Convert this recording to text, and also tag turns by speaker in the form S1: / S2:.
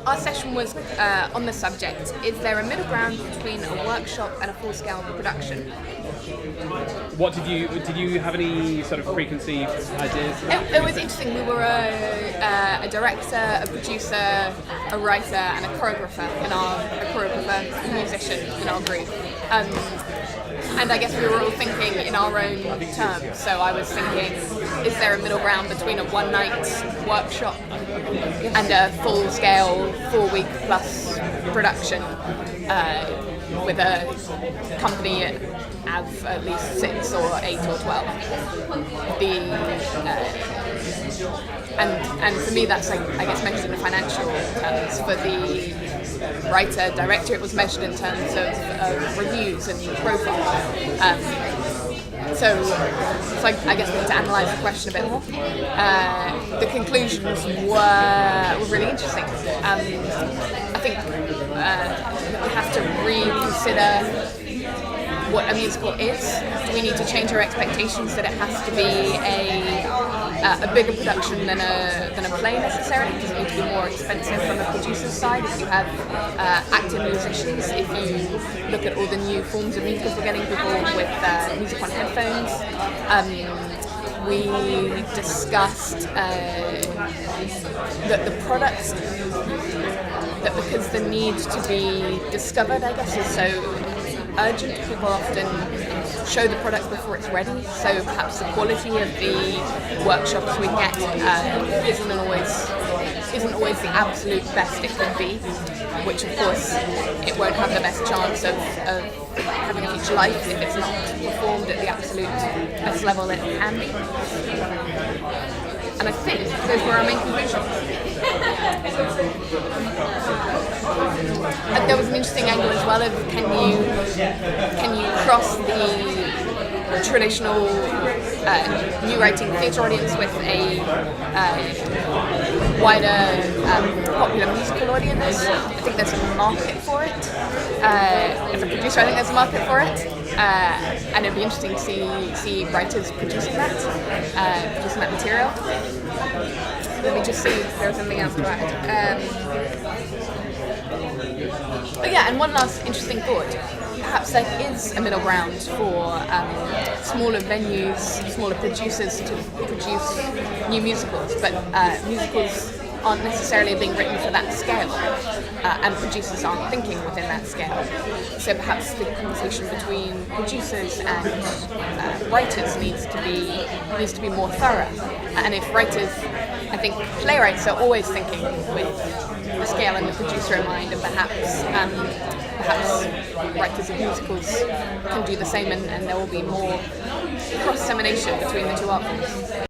S1: Our session was on the subject: is there a middle ground between a workshop and a full-scale production?
S2: What did you have any sort of preconceived ideas?
S1: It was interesting. We were a director, a producer, a writer, and a choreographer a musician in our group. And I guess we were all thinking in our own terms. So I was thinking, is there a middle ground between a one-night workshop and a full-scale 4-week plus production with a company of at least 6 or 8 or 12? And for me, that's, I guess, measured in financial terms. For the writer, director, it was measured in terms of reviews and profile. So I guess we need to analyse the question a bit more. The conclusions were really interesting. I think we have to reconsider what a musical is. We need to change our expectations that it has to be a bigger production than a play necessarily. It doesn't need to be more expensive from a producer's side. If you have active musicians, if you look at all the new forms of musicals we're getting, people with music on headphones. We discussed that the products, that because the need to be discovered, I guess, is so urgent, people often show the product before it's ready, so perhaps the quality of the workshops we get isn't always the absolute best it could be, which of course it won't have the best chance of having a future life if it's not performed at the absolute best level it can be. And I think those were our main conclusions. And there was an interesting angle as well of can you cross the traditional new writing theatre audience with a wider popular musical audience. I think there's a market for it. As a producer, I think there's a market for it. And it'd be interesting to see writers producing that material. Let me just see if there's something else to add. Oh yeah, and one last interesting thought. Perhaps there is a middle ground for smaller venues, smaller producers to produce new musicals, but musicals aren't necessarily being written for that scale, and producers aren't thinking within that scale. So perhaps the conversation between producers and writers needs to be more thorough. And if writers, I think playwrights are always thinking with the scale and the producer in mind, and perhaps writers of musicals can do the same, and there will be more cross-dissemination between the two art forms.